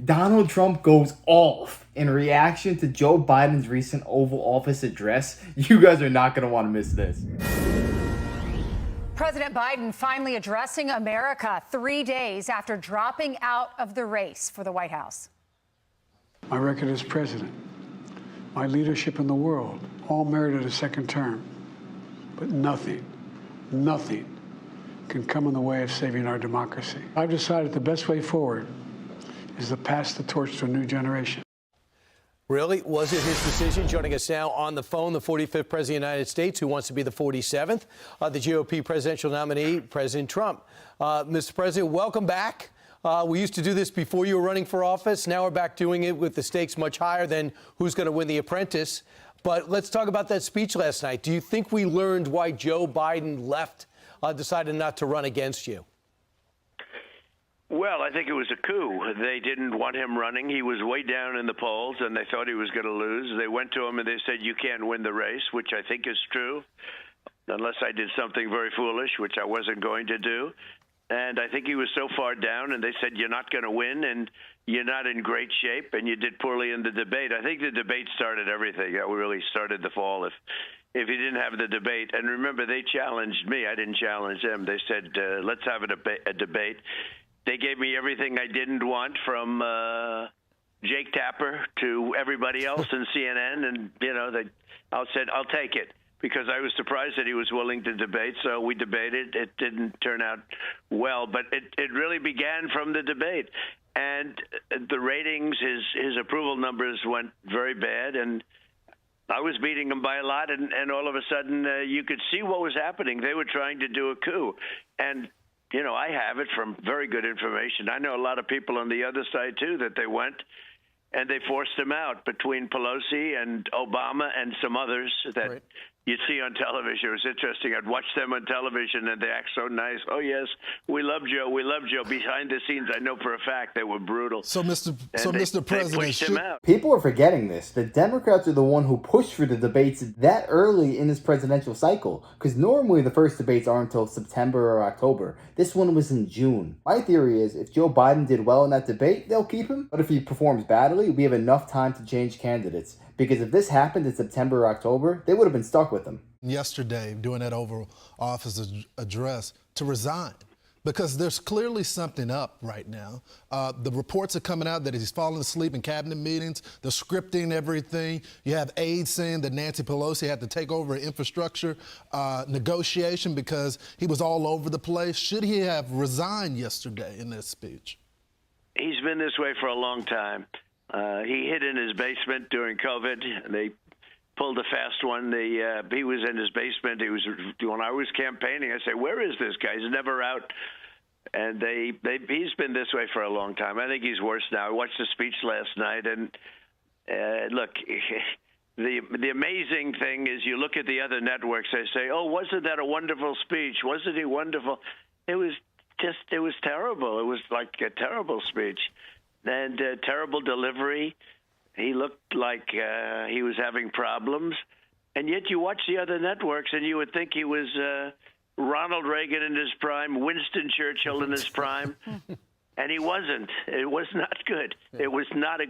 Donald Trump goes off in reaction to Joe Biden's recent Oval Office address. You guys are not going to want to miss this. President Biden finally addressing America 3 days after dropping out of the race for the White House. My record as president, my leadership in the world, all merited a second term. But nothing can come in the way of saving our democracy. I've decided the best way forward is to pass the torch to a new generation. Really? Was it his decision? Joining us now on the phone, the 45th President of the United States, who wants to be the 47th, the GOP presidential nominee, President Trump. Mr. President, welcome back. We used to do this before you were running for office. Now we're back doing it with the stakes much higher than who's going to win The Apprentice. But let's talk about that speech last night. Do you think we learned why Joe Biden decided not to run against you? Well, I think it was a coup. They didn't want him running. He was way down in the polls, and they thought he was going to lose. They went to him and they said, you can't win the race, which I think is true, unless I did something very foolish, which I wasn't going to do. And I think he was so far down, and they said, you're not going to win, and you're not in great shape, and you did poorly in the debate. I think the debate started everything. That really started the fall if he didn't have the debate. And remember, they challenged me. I didn't challenge them. They said, let's have a debate. They gave me everything I didn't want, from Jake Tapper to everybody else in CNN, and I said I'll take it, because I was surprised that he was willing to debate. So we debated. It didn't turn out well, but it really began from the debate, and the ratings, his approval numbers went very bad, and I was beating him by a lot, and all of a sudden you could see what was happening. They were trying to do a coup, and I have it from very good information. I know a lot of people on the other side, too, that they went and they forced him out, between Pelosi and Obama and some others that Right. you see on television. It was interesting. I'd watch them on television, and they act so nice. Oh, yes, we love Joe. We love Joe. Behind the scenes, I know for a fact they were brutal. So, Mr. They President, pushed him out. People are forgetting this. The Democrats are the one who pushed for the debates that early in this presidential cycle, because normally the first debates aren't until September or October. This one was in June. My theory is if Joe Biden did well in that debate, they'll keep him. But if he performs badly, we have enough time to change candidates. Because if this happened in September or October, they would have been stuck with him. yesterday during that Oval Office address to resign, because there's clearly something up right now. The reports are coming out that he's fallen asleep in cabinet meetings. They're scripting everything. You have aides saying that Nancy Pelosi had to take over infrastructure negotiation because he was all over the place. Should he have resigned yesterday in this speech? He's been this way for a long time. He hid in his basement during COVID. They pulled a fast one. He was in his basement. When I was campaigning, I say, where is this guy? He's never out. And he's been this way for a long time. I think he's worse now. I watched the speech last night, and look, the amazing thing is you look at the other networks, they say, oh, wasn't that a wonderful speech? Wasn't he wonderful? It was terrible. It was like a terrible speech and terrible delivery. He looked like he was having problems. And yet you watch the other networks and you would think he was Ronald Reagan in his prime, Winston Churchill in his prime. And he wasn't. It was not good. It was not a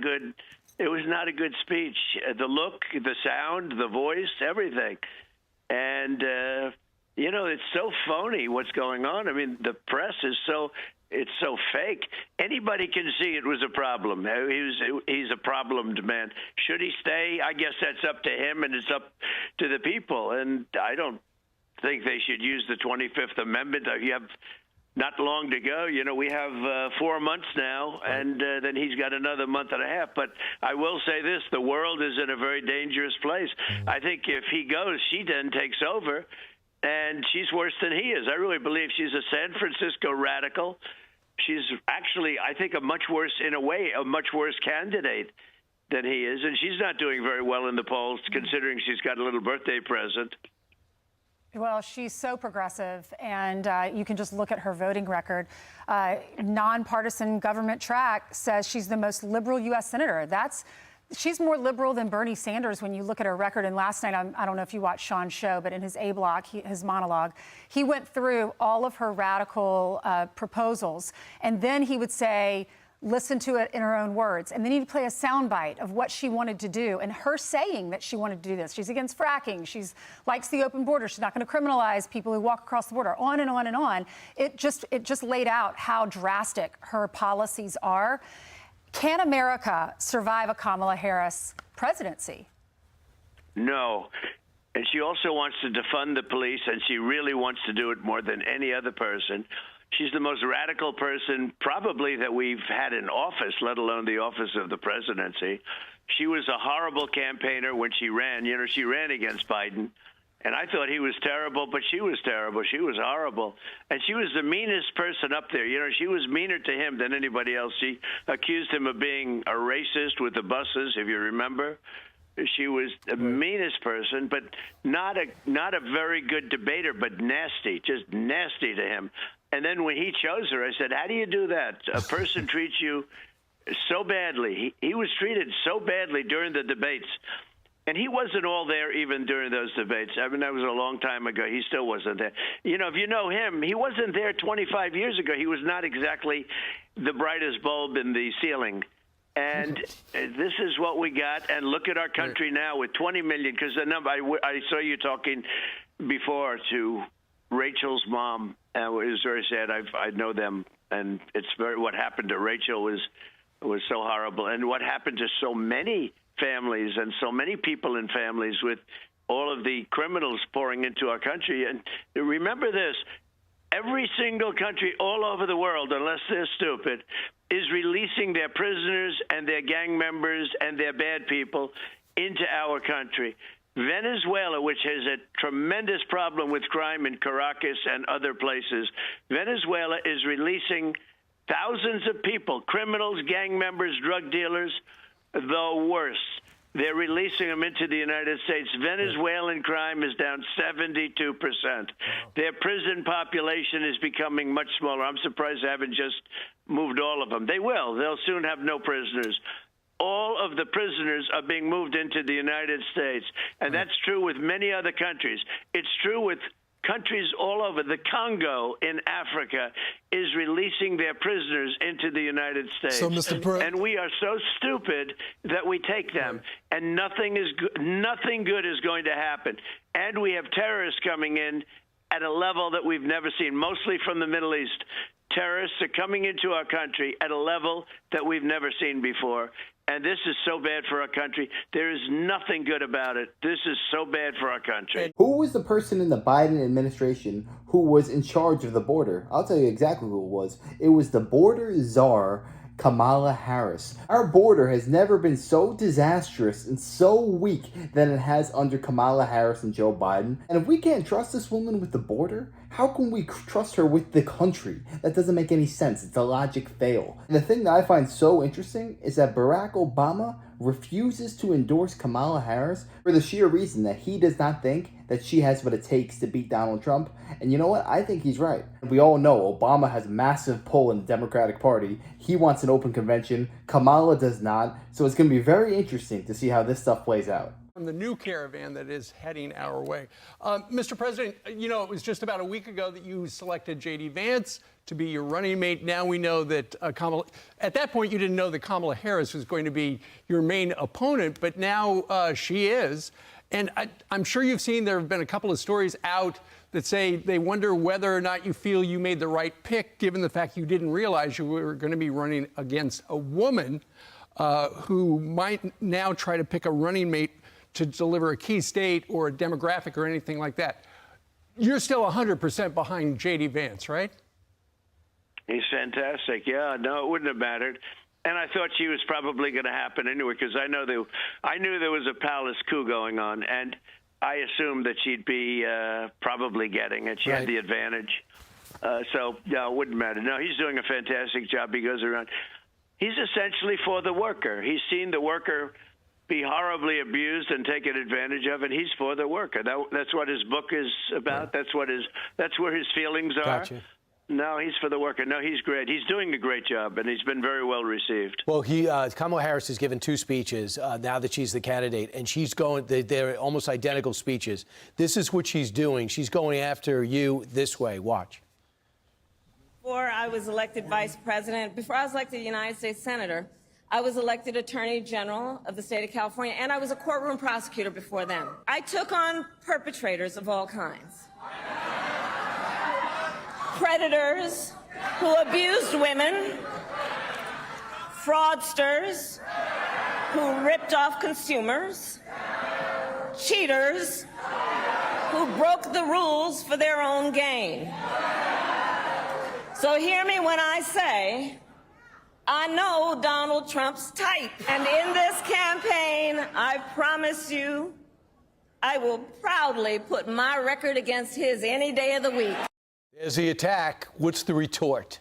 good speech. The look, the sound, the voice, everything. And, it's so phony what's going on. I mean, the press is it's so fake. Anybody can see it was a problem. He's a problemed man. Should he stay? I guess that's up to him, and it's up to the people. And I don't think they should use the 25th Amendment. You have not long to go. We have 4 months now, and then he's got another month and a half. But I will say this, the world is in a very dangerous place. I think if he goes, she then takes over, and she's worse than he is. I really believe she's a San Francisco radical. She's actually, I think, a much worse candidate than he is. And she's not doing very well in the polls, considering she's got a little birthday present. Well, she's so progressive, and you can just look at her voting record. Nonpartisan Government Track says she's the most liberal U.S. senator. She's more liberal than Bernie Sanders when you look at her record. And last night, I don't know if you watched Sean's show, but in his A block, his monologue, he went through all of her radical proposals. And then he would say, listen to it in her own words. And then you play a soundbite of what she wanted to do and her saying that she wanted to do this. She's against fracking. She likes the open border. She's not going to criminalize people who walk across the border, on and on and on. It just laid out how drastic her policies are. Can America survive a Kamala Harris presidency? No. And she also wants to defund the police, and she really wants to do it more than any other person. She's the most radical person probably that we've had in office, let alone the office of the presidency. She was a horrible campaigner when she ran. You know, she ran against Biden, and I thought he was terrible, but she was terrible. She was horrible. And she was the meanest person up there. You know, she was meaner to him than anybody else. She accused him of being a racist with the buses, if you remember. She was the meanest person, but not a very good debater, but nasty, just nasty to him. And then when he chose her, I said, how do you do that? A person treats you so badly. He was treated so badly during the debates. And he wasn't all there even during those debates. I mean, that was a long time ago. He still wasn't there. You know, if you know him, he wasn't there 25 years ago. He was not exactly the brightest bulb in the ceiling. And this is what we got. And look at our country now with 20 million, because the number I saw you talking before to Rachel's mom, and it was very sad. I know them, and it's very what happened to Rachel was so horrible, and what happened to so many families and so many people in families with all of the criminals pouring into our country. And remember this: every single country all over the world, unless they're stupid, is releasing their prisoners and their gang members and their bad people into our country. Venezuela, which has a tremendous problem with crime in Caracas and other places, Venezuela is releasing thousands of people, criminals, gang members, drug dealers, the worst. They're releasing them into the United States. Venezuelan crime is down 72%. Their prison population is becoming much smaller. I'm surprised they haven't just moved all of them. They will. They'll soon have no prisoners. All of the prisoners are being moved into the United States. And that's true with many other countries. It's true with countries all over. The Congo in Africa is releasing their prisoners into the United States. So, and we are so stupid that we take them. And nothing good is going to happen. And we have terrorists coming in at a level that we've never seen, mostly from the Middle East. Terrorists are coming into our country at a level that we've never seen before. And this is so bad for our country. There is nothing good about it. This is so bad for our country. Who was the person in the Biden administration who was in charge of the border? I'll tell you exactly who it was. It was the border czar, Kamala Harris. Our border has never been so disastrous and so weak than it has under Kamala Harris and Joe Biden. And if we can't trust this woman with the border, how can we trust her with the country? That doesn't make any sense. It's a logic fail. And the thing that I find so interesting is that Barack Obama refuses to endorse Kamala Harris for the sheer reason that he does not think that she has what it takes to beat Donald Trump. And you know what? I think he's right. We all know Obama has massive pull in the Democratic Party. He wants an open convention. Kamala does not. So it's going to be very interesting to see how this stuff plays out. From the new caravan that is heading our way. Mr. President, you know, it was just about a week ago that you selected JD Vance to be your running mate. Now we know that Kamala, at that point you didn't know that Kamala Harris was going to be your main opponent, but now she is. And I'm sure you've seen there have been a couple of stories out that say they wonder whether or not you feel you made the right pick, given the fact you didn't realize you were going to be running against a woman who might now try to pick a running mate to deliver a key state or a demographic or anything like that. You're still 100% behind JD Vance, right? He's fantastic. Yeah, no, it wouldn't have mattered. And I thought she was probably going to happen anyway, because I knew there was a palace coup going on, and I assumed that she'd be probably getting it. She had the advantage. So, no, it wouldn't matter. No, he's doing a fantastic job. He goes around. He's essentially for the worker. He's seen the worker be horribly abused and taken advantage of, and he's for the worker. That's what his book is about. Right. That's where his feelings are. Gotcha. No, he's for the worker. No, he's great. He's doing a great job, and he's been very well received. Well, Kamala Harris has given 2 speeches now that she's the candidate, and she's going, they're almost identical speeches. This is what she's doing. She's going after you this way. Watch. before I was elected vice president, before I was elected United States Senator, I was elected Attorney General of the state of California, and I was a courtroom prosecutor before then. I took on perpetrators of all kinds. Predators who abused women, fraudsters who ripped off consumers, cheaters who broke the rules for their own gain. So hear me when I say, I know Donald Trump's type. And in this campaign, I promise you, I will proudly put my record against his any day of the week. There's the attack. What's the retort?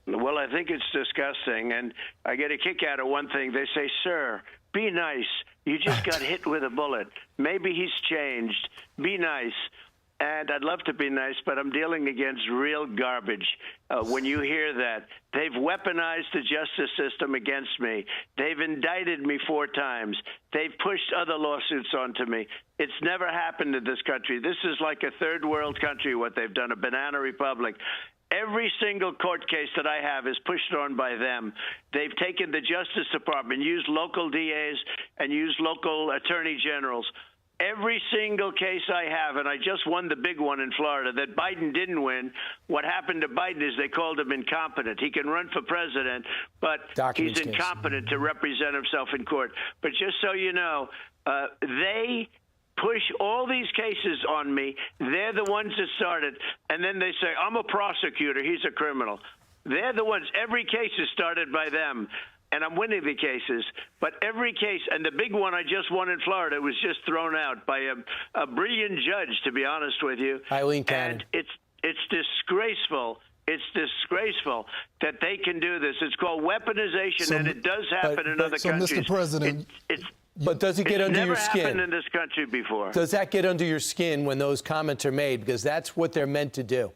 Well, I think it's disgusting, and I get a kick out of one thing. They say, sir, be nice. You just got hit with a bullet. Maybe he's changed. Be nice. And I'd love to be nice, but I'm dealing against real garbage. When you hear that, they've weaponized the justice system against me. They've indicted me 4 times. They've pushed other lawsuits onto me. It's never happened in this country. This is like a third world country, what they've done, a banana republic. Every single court case that I have is pushed on by them. They've taken the Justice Department, used local DAs, and used local attorney generals. Every single case I have, and I just won the big one in Florida, that Biden didn't win. What happened to Biden is they called him incompetent. He can run for president, but he's incompetent to represent himself in court. But just so you know, they push all these cases on me. They're the ones that started. And then they say, I'm a prosecutor. He's a criminal. They're the ones. Every case is started by them. And I'm winning the cases. But every case, and the big one I just won in Florida was just thrown out by a brilliant judge, to be honest with you. Eileen Cannon. And it's disgraceful. It's disgraceful that they can do this. It's called weaponization, and it does happen in other countries. So, Mr. President, but does it get under your skin? It's never happened in this country before. Does that get under your skin when those comments are made? Because that's what they're meant to do.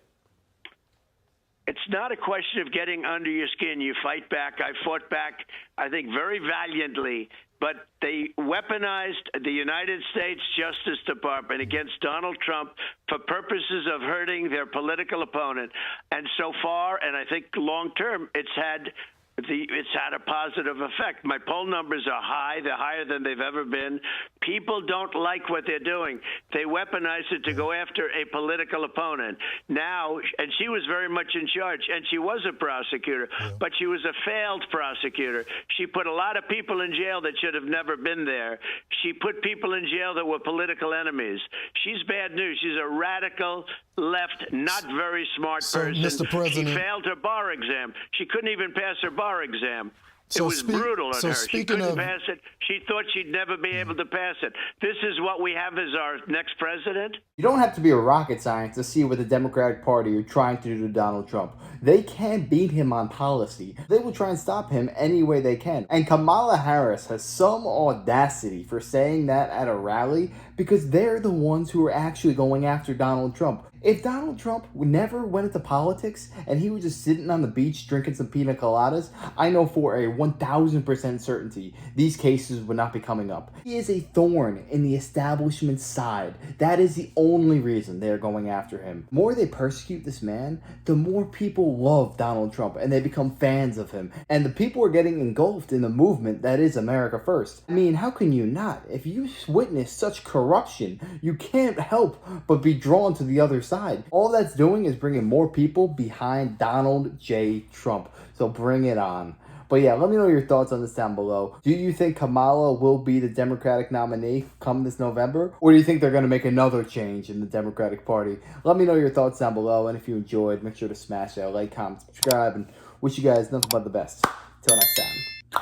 It's not a question of getting under your skin. You fight back. I fought back, I think, very valiantly. But they weaponized the United States Justice Department against Donald Trump for purposes of hurting their political opponent. And so far, and I think long term, it's had a positive effect. My poll numbers are high. They're higher than they've ever been. People don't like what they're doing. They weaponize it to go after a political opponent. Now, and she was very much in charge, and she was a prosecutor, but she was a failed prosecutor. She put a lot of people in jail that should have never been there. She put people in jail that were political enemies. She's bad news. She's a radical left, not very smart person. Mr. President, she failed her bar exam. She couldn't even pass her bar exam. So it was brutal on her. She couldn't pass it. She thought she'd never be able to pass it. This is what we have as our next president. You don't have to be a rocket scientist to see what the Democratic Party are trying to do to Donald Trump. They can't beat him on policy. They will try and stop him any way they can. And Kamala Harris has some audacity for saying that at a rally because they're the ones who are actually going after Donald Trump. If Donald Trump never went into politics and he was just sitting on the beach drinking some pina coladas, I know for a 1000% certainty these cases would not be coming up. He is a thorn in the establishment's side. That is the only reason they are going after him. The more they persecute this man, the more people love Donald Trump and they become fans of him. And the people are getting engulfed in the movement that is America First. I mean, how can you not? If you witness such corruption, you can't help but be drawn to the other side. All that's doing is bringing more people behind Donald J. Trump. So bring it on. But yeah, let me know your thoughts on this down below. Do you think Kamala will be the Democratic nominee come this November? Or do you think they're going to make another change in the Democratic Party? Let me know your thoughts down below. And if you enjoyed, make sure to smash that like, comment, subscribe, and wish you guys nothing but the best. Till next time.